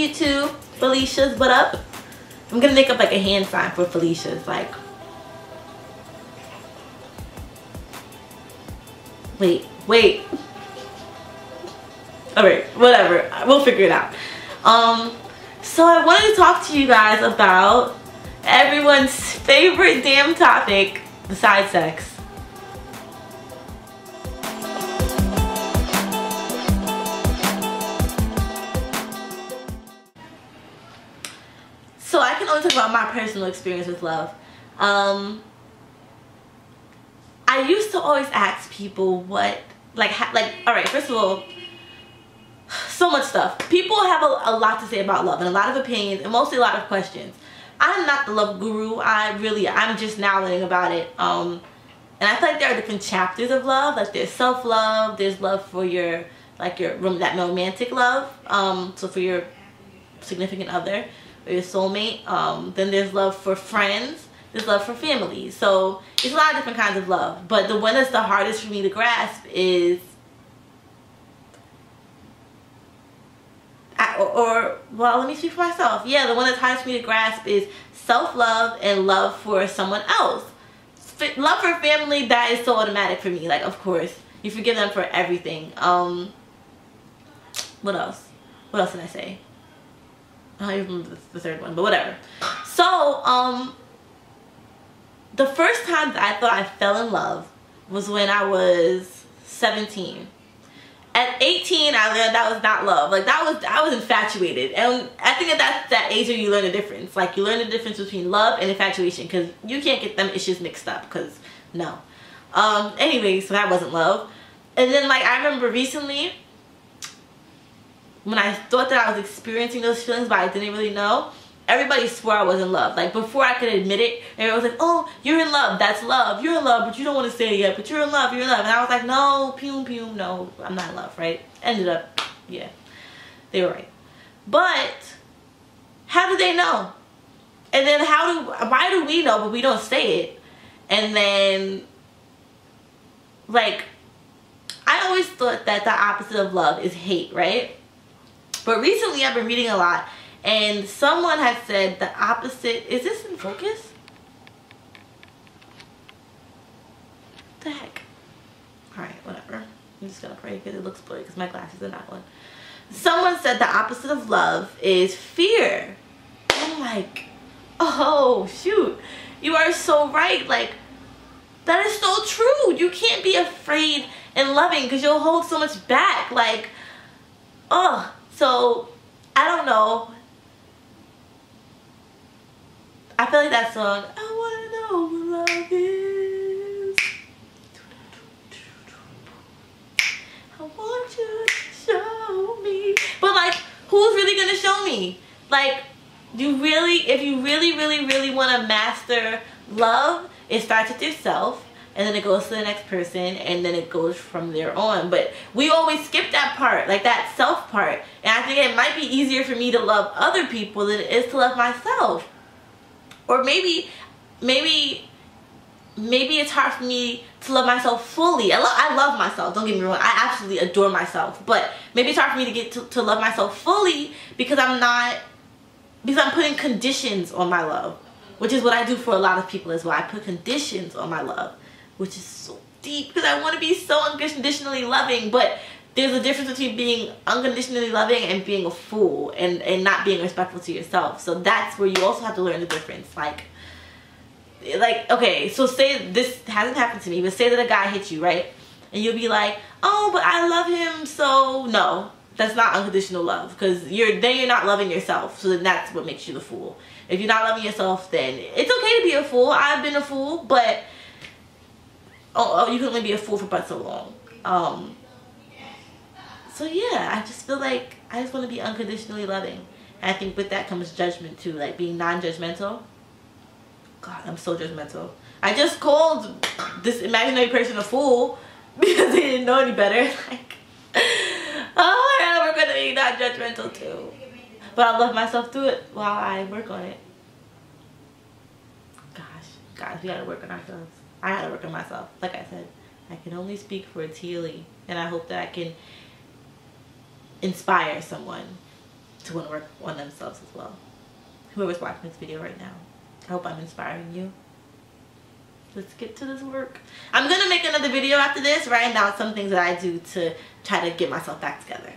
YouTube. Felicia's, what up? I'm gonna make up like a hand sign for Felicia's, like. Wait. Alright, whatever. We'll figure it out. So I wanted to talk to you guys about everyone's favorite damn topic besides sex. So I can only talk about my personal experience with love. I used to always ask people what, alright, first of all, so much stuff. People have a lot to say about love and a lot of opinions and mostly a lot of questions. I'm not the love guru. I'm just now learning about it. And I feel like there are different chapters of love. Like there's self-love, there's love for your that romantic love. So for your significant other or your soulmate. Then there's love for friends. There's love for family. So it's a lot of different kinds of love. But the one that's the hardest for me to grasp is, well, let me speak for myself. Yeah, the one that's hardest for me to grasp is self-love and love for someone else. Love for family, that is so automatic for me. Like, of course, you forgive them for everything. What else? What else did I say? I don't even remember the third one, but whatever. So, the first time that I thought I fell in love was when I was 17. At 18, I learned that was not love. Like, I was infatuated. And I think that's that age where you learn the difference. Like, you learn the difference between love and infatuation. Because you can't get them issues mixed up. Because, no. Anyway, so that wasn't love. And then, like, I remember recently, when I thought that I was experiencing those feelings, but I didn't really know, everybody swore I was in love. Like, before I could admit it, everyone was like, oh, you're in love, that's love. You're in love, but you don't want to say it yet, but you're in love, you're in love. And I was like, no, no, I'm not in love, right? Ended up, yeah, they were right. But, how do they know? And then why do we know, but we don't say it? And then, like, I always thought that the opposite of love is hate, right? But recently I've been reading a lot, and someone had said the opposite. Is this in focus? What the heck? Alright, whatever. I'm just gonna pray because it looks blurry because my glasses are not on. Someone said the opposite of love is fear. I'm like, oh shoot, you are so right. Like, that is so true. You can't be afraid and loving because you'll hold so much back. Like, oh, so I don't know. I feel like that song, I wanna know what love is. I want you to show me. But like, who's really gonna show me? Like, if you really want to master love, it starts with yourself, and then it goes to the next person, and then it goes from there on. But we always skip that part, like that self part. And I think it might be easier for me to love other people than it is to love myself. Or maybe it's hard for me to love myself fully. I love myself, don't get me wrong. I absolutely adore myself. But maybe it's hard for me to get to love myself fully because I'm putting conditions on my love. Which is what I do for a lot of people as well. I put conditions on my love. Which is so deep because I want to be so unconditionally loving. But there's a difference between being unconditionally loving and being a fool and not being respectful to yourself. So that's where you also have to learn the difference. Like, okay, so say this hasn't happened to me, but say that a guy hits you, right? And you'll be like, oh, but I love him, so no. That's not unconditional love because then you're not loving yourself. So then that's what makes you the fool. If you're not loving yourself, then it's okay to be a fool. I've been a fool, but you can only be a fool for but so long. So yeah, I just feel like I just want to be unconditionally loving. And I think with that comes judgment too, like being non-judgmental. God, I'm so judgmental. I just called this imaginary person a fool because they didn't know any better. Like, oh my God, we're gonna be non-judgmental too. But I love myself through it while I work on it. Guys, we gotta work on ourselves. I gotta work on myself. Like I said, I can only speak for Atiya Lee, and I hope that I can inspire someone. to want to work on themselves as well. Whoever's watching this video right now, I hope I'm inspiring you. Let's get to this work. I'm gonna make another video after this, writing down some things that I do to try to get myself back together.